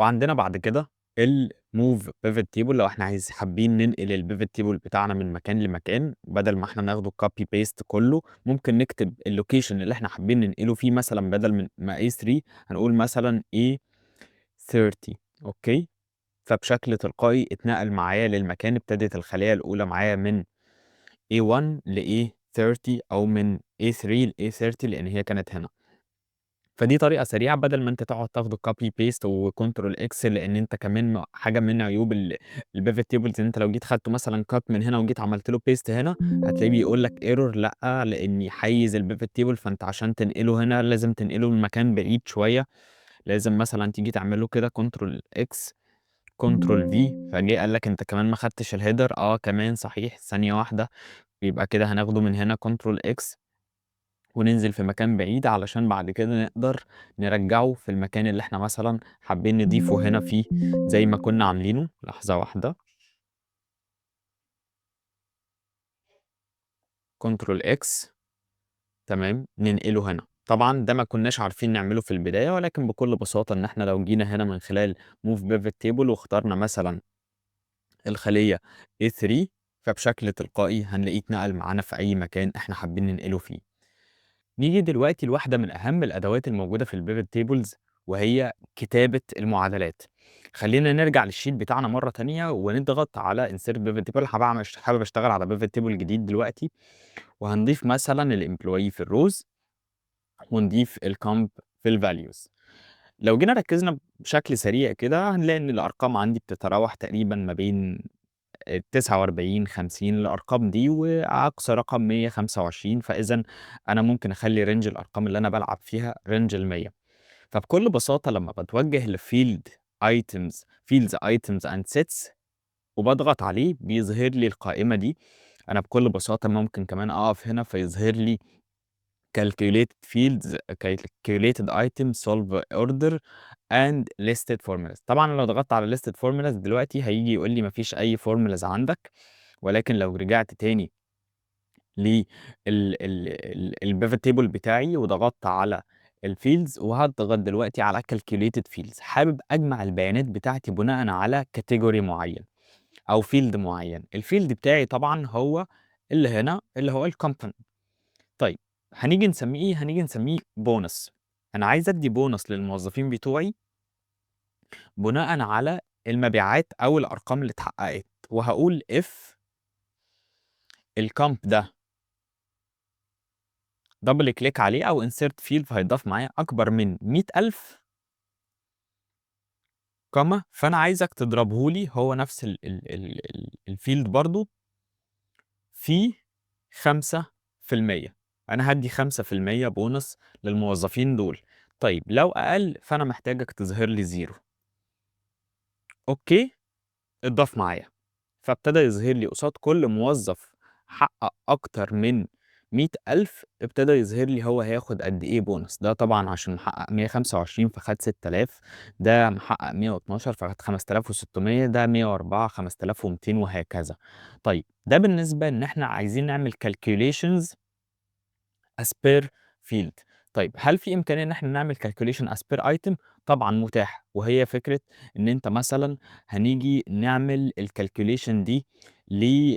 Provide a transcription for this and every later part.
وعندنا بعد كده الmove pivot table لو إحنا حابين ننقل الpivot table بتاعنا من مكان لمكان، بدل ما إحنا ناخده copy paste كله، ممكن نكتب الlocation اللي إحنا حابين ننقله فيه، مثلًا بدل من ما A3 هنقول مثلًا A30 أوكي، فبشكل تلقائي اتنقل معايا للمكان، ابتدت الخلية الأولى معايا من A1 لA30 أو من A3 لA30 لإن هي كانت هنا. فدي طريقة سريعة بدل ما أنت تقعد تاخده copy paste وcontrol X، لإن أنت كمان حاجة من عيوب الpivot tables إن أنت لو جيت خدته مثلًا cut من هنا وجيت عملت له paste هنا، هتلاقيه بيقول لك error لأ، لإني حيّز الpivot table، فأنت عشان تنقله هنا لازم تنقله لمكان بعيد شوية، لازم مثلًا تيجي تعمل له كده control X control V، فجه قال لك أنت كمان ما خدتش الheader، كمان صحيح، ثانية واحدة، يبقى كده هناخده من هنا control X وننزل في مكان بعيد علشان بعد كده نقدر نرجّعه في المكان اللي إحنا مثلًا حابين نضيفه هنا فيه زي ما كنا عاملينه. لحظة واحدة، control X تمام، ننقله هنا. طبعًا ده ما كناش عارفين نعمله في البداية، ولكن بكل بساطة إن إحنا لو جينا هنا من خلال move pivot table واخترنا مثلًا الخلية A3، فبشكل تلقائي هنلاقيه اتنقل معانا في أي مكان إحنا حابين ننقله فيه. نيجي دلوقتي لواحدة من أهم الأدوات الموجودة في الpivot tables وهي كتابة المعادلات. خلّينا نرجع للsheet بتاعنا مرة تانية ونضغط على insert pivot table. حابب أشتغل على pivot table جديد دلوقتي، وهنضيف مثلًا الemployee في الrows ونضيف الcomp في الvalues. لو جينا ركزنا بشكل سريع كده هنلاقي إن الأرقام عندي بتتراوح تقريبًا ما بين 49، 50 الأرقام دي، وأقصى رقم 125، فإذًا أنا ممكن أخلّي range الأرقام اللي أنا بالعب فيها range ال100. فبكل بساطة لمّا باتوجه لfield items fields items and sets وباضغط عليه بيظهر لي القائمة دي. أنا بكل بساطة ممكن كمان أقف هنا فيظهر لي calculated fields calculated items solve order and listed formulas. طبعًا لو ضغطت على listed formulas دلوقتي هييجي يقول لي ما فيش أي formulas عندك، ولكن لو رجعت تاني لل ال ال الpivot table بتاعي وضغطت على الfields وهاضغط دلوقتي على calculated fields، حابب أجمع البيانات بتاعتي بناءً على category معين أو field معين. الfield بتاعي طبعًا هو اللي هنا اللي هو الcompany. طيب هنيجي نسميه إيه؟ هنيجي نسميه bonus. أنا عايز أدّي bonus للموظفين بتوعي بناءً على المبيعات أو الأرقام اللي اتحققت، وهاقول if الcomp ده double click عليه أو insert field فهيتضاف معايا أكبر من 100,000 فأنا عايزك تضربه لي هو نفس الfield برضه في 5%. أنا هادّي 5% bonus للموظفين دول. طيب لو أقل فأنا محتاجك تظهر لي 0. أوكي، اتضاف معايا. فابتدى يظهر لي قصاد كل موظف حقق أكتر من 100,000 ابتدى يظهر لي هو هياخد قد إيه بونص. ده طبعًا عشان محقق 125 فخد 6000، ده محقق 112 فخد 5600، ده 104 5200 وهكذا. طيب ده بالنسبة إن إحنا عايزين نعمل calculations as per field. طيب هل في إمكانية إن إحنا نعمل calculation as per item؟ طبعًا متاح، وهي فكرة إن أنت مثلًا هنيجي نعمل الcalculation دي ل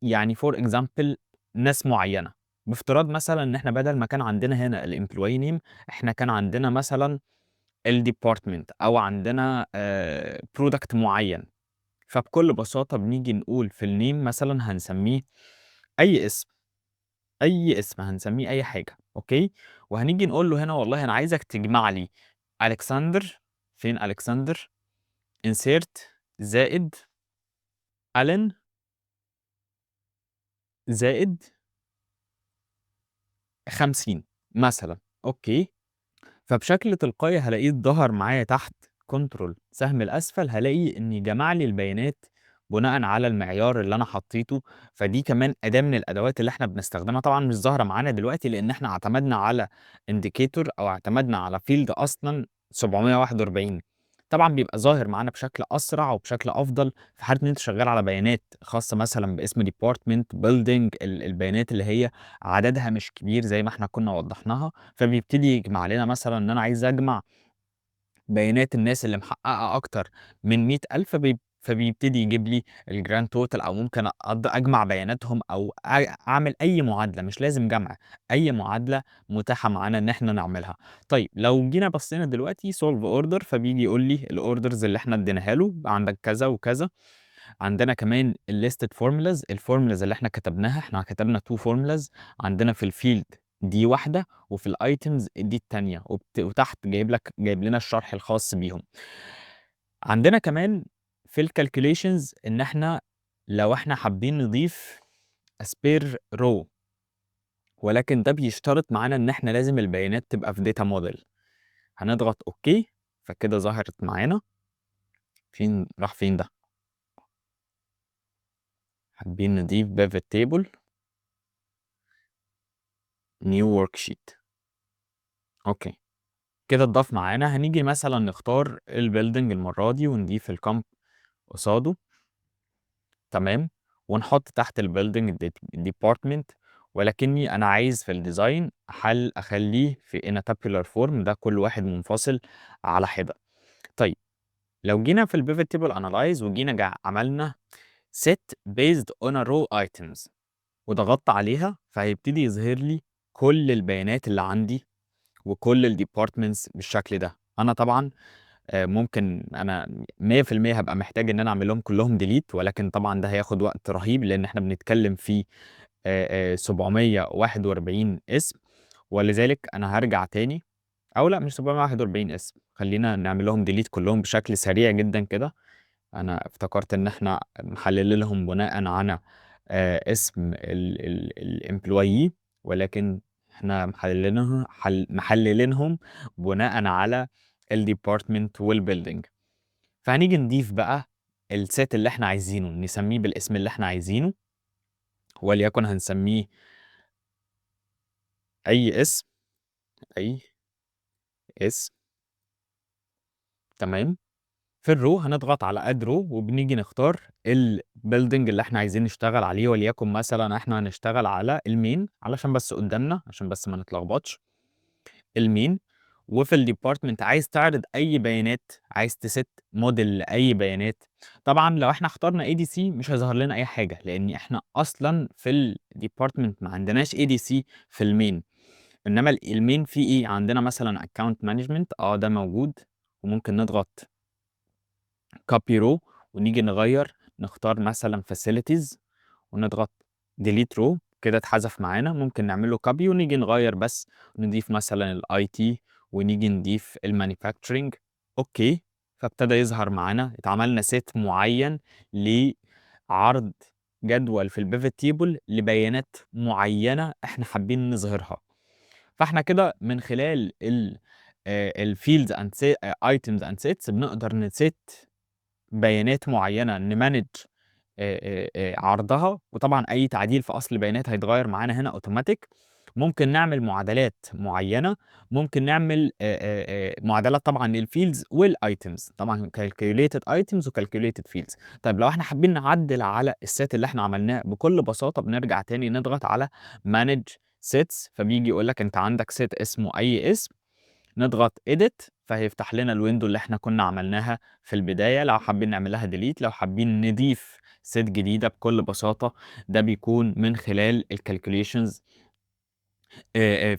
يعني for example ناس معيّنة. بافتراض مثلًا إن إحنا بدل ما كان عندنا هنا الemployee name، إحنا كان عندنا مثلًا الdepartment أو عندنا product معيّن. فبكل بساطة بنيجي نقول في الname مثلًا هنسميه أي اسم. أي اسم هنسميه أي حاجة، أوكي، وهنيجي نقول له هنا والله أنا عايزك تجمع لي ألكسندر، فين ألكسندر؟ insert زائد ألين زائد 50 مثلًا، أوكي، فبشكل تلقائي هالاقيه اتضهر معايا تحت control سهم الأسفل، هالاقي إن جمع لي البيانات بناءً على المعيار اللي أنا حطيته. فدي كمان أداة من الأدوات اللي إحنا بنستخدمها، طبعًا مش ظاهرة معانا دلوقتي لإن إحنا اعتمدنا على indicator أو اعتمدنا على field أصلًا 741. طبعًا بيبقى ظاهر معانا بشكل أسرع وبشكل أفضل في حالة إن أنت شغال على بيانات خاصة مثلًا باسم department building البيانات اللي هي عددها مش كبير زي ما إحنا كنا وضحناها، فبيبتدي يجمع لنا مثلًا إن أنا عايز أجمع بيانات الناس اللي محققة أكتر من 100,000 فبيبتدي يجيب لي الجراند توتال، أو ممكن أجمع بياناتهم أو أعمل أي معادلة، مش لازم جمع، أي معادلة متاحة معانا إن إحنا نعملها. طيب لو جينا بصينا دلوقتي solve order، فبيجي يقول لي الأوردرز اللي إحنا اديناها له، عندك كذا وكذا. عندنا كمان الlisted formulas، الformulas اللي إحنا كتبناها، إحنا كتبنا 2 formulas عندنا في الفيلد دي واحدة، وفي الايتمز دي التانية، وتحت جايب لنا الشرح الخاص بيهم. عندنا كمان في الكالكوليشنز ان احنا لو احنا حابين نضيف اسبير رو، ولكن ده بيشترط معانا ان احنا لازم البيانات تبقى في داتا موديل. هنضغط اوكي، فكده ظهرت معانا. فين راح فين ده؟ حابين نضيف pivot table new worksheet. اوكي، كده اتضاف معانا. هنيجي مثلا نختار البيلدينج المرة دي ونضيف الكامب قصاده، تمام، ونحط تحت البيلدينج ديبارتمنت، ولكني انا عايز في الديزاين اخليه في in a tabular form، ده كل واحد منفصل على حده. طيب لو جينا في البيفت تيبل انالايز وجينا عملنا set based on a row items وضغطت عليها، فهيبتدي يظهر لي كل البيانات اللي عندي وكل الديبارتمنتس بالشكل ده. انا طبعا ممكن انا 100% هابقى محتاج ان انا اعمل لهم كلهم ديليت، ولكن طبعا ده هياخد وقت رهيب لان احنا بنتكلم في 741 اسم، ولذلك انا هرجع تاني، او لا مش 741 اسم، خلينا نعمل لهم ديليت كلهم بشكل سريع جدا كده. انا افتكرت ان احنا محلل لهم بناء على اسم الامبلويي، ولكن احنا محللينهم بناء على الديبارتمنت والبيلدينج. فهنيجي نضيف بقى السيت اللي احنا عايزينه، نسميه بالاسم اللي احنا عايزينه، وليكن هنسميه اي اسم، اي اسم، تمام. في الرو هنضغط على اد رو، وبنيجي نختار البيلدينج اللي احنا عايزين نشتغل عليه، وليكن مثلا احنا هنشتغل على المين، علشان بس قدامنا عشان بس ما نتلخبطش، المين. وفي الديبارتمنت عايز تعرض اي بيانات، عايز تست موديل لاي بيانات. طبعا لو احنا اخترنا اي دي سي مش هيظهر لنا اي حاجه، لان احنا اصلا في الديبارتمنت ما عندناش اي دي سي في المين. انما المين فيه ايه؟ عندنا مثلا اكونت مانجمنت، ده موجود، وممكن نضغط كوبي رو ونيجي نغير، نختار مثلا facilities ونضغط delete row، كده اتحذف معانا. ممكن نعمله كوبي ونيجي نغير بس، نضيف مثلا الاي تي ونيجي نضيف المانيفاكتشرنج. اوكي، فابتدى يظهر معانا، اتعملنا سيت معين لعرض جدول في البيفت تيبل لبيانات معينه احنا حابين نظهرها. فاحنا كده من خلال الفيلدز اند ايتمز اند سيتس بنقدر نسيت بيانات معينه نمانج عرضها، وطبعا اي تعديل في اصل البيانات هيتغير معانا هنا اوتوماتيك. ممكن نعمل معادلات معينه، ممكن نعمل معادلات طبعا للفيلدز والايتمز، طبعا كالكوليتد ايتمز وكالكوليتد فيلدز. طيب لو احنا حابين نعدل على السيت اللي احنا عملناه، بكل بساطه بنرجع تاني نضغط على مانج سيتس، فبيجي يقول لك انت عندك سيت اسمه اي اسم، نضغط edit فهيفتح لنا الويندو اللي احنا كنا عملناها في البداية. لو حابين نعمل لها delete، لو حابين نضيف سيت جديدة، بكل بساطة ده بيكون من خلال الكالكوليشنز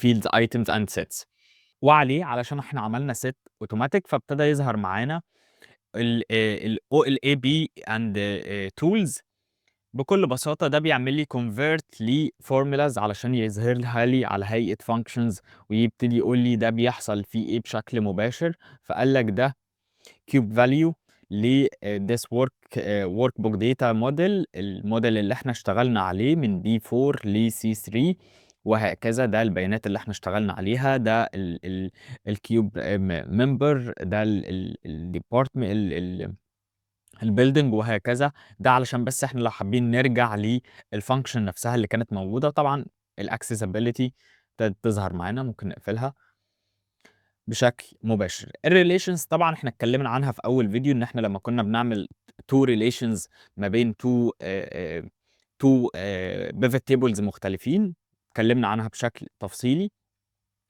fields items and sets. وعليه علشان احنا عملنا set اوتوماتيك، فابتدى يظهر معانا ال OLAP and tools. بكل بساطة ده بيعمل لي convert لفورمولاز علشان يظهرها لي على هيئة functions، ويبتدي يقول لي ده بيحصل فيه ايه بشكل مباشر. فقال لك ده cube value ل this workbook data model، الموديل اللي احنا اشتغلنا عليه من B4 ل C3 وهكذا. ده البيانات اللي احنا اشتغلنا عليها، ده الكيوب ممبر، ده الديبارتمنت البيلدينج وهكذا. ده علشان بس احنا لو حابين نرجع للفانكشن نفسها اللي كانت موجوده. طبعا الاكسسبيلتي تظهر معانا، ممكن نقفلها بشكل مباشر. الريليشنز طبعا احنا اتكلمنا عنها في اول فيديو، ان احنا لما كنا بنعمل تو ريليشنز ما بين تو بيفت تيبلز مختلفين، اتكلمنا عنها بشكل تفصيلي.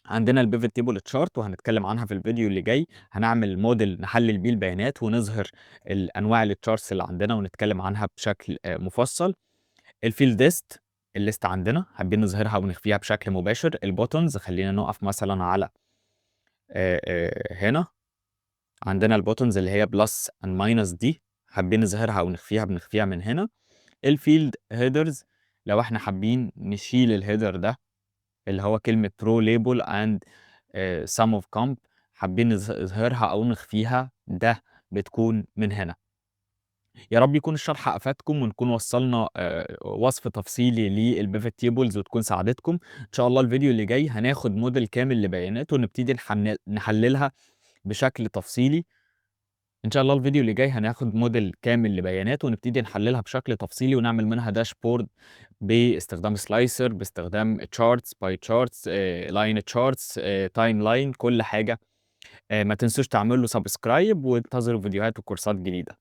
عندنا الpivot table chart وهنتكلم عنها في الفيديو اللي جاي، هنعمل موديل نحلل بيه البيانات ونظهر الأنواع الcharts اللي عندنا ونتكلم عنها بشكل مفصل. الfield list الليست عندنا حابين نظهرها ونخفيها بشكل مباشر. الbuttons خلّينا نقف مثلًا على هنا، عندنا الbuttons اللي هي plus and minus دي، حابين نظهرها أو نخفيها بنخفيها من هنا. الfield headers لو إحنا حابين نشيل الheader ده اللي هو كلمة row label and sum of comp، حابين نظهرها أو نخفيها، ده بتكون من هنا. يا رب يكون الشرح أفادكم ونكون وصّلنا وصف تفصيلي للpivot tables وتكون ساعدتكم. إن شاء الله الفيديو اللي جاي هناخد موديل كامل لبيانات ونبتدي نحللها بشكل تفصيلي. إن شاء الله الفيديو اللي جاي هناخد موديل كامل لبيانات ونبتدي نحللها بشكل تفصيلي ونعمل منها dashboard باستخدام slicer، باستخدام charts، pie charts، line charts، timeline، كل حاجة. ما تنسوش تعملوا subscribe وانتظروا فيديوهات وكورسات جديدة.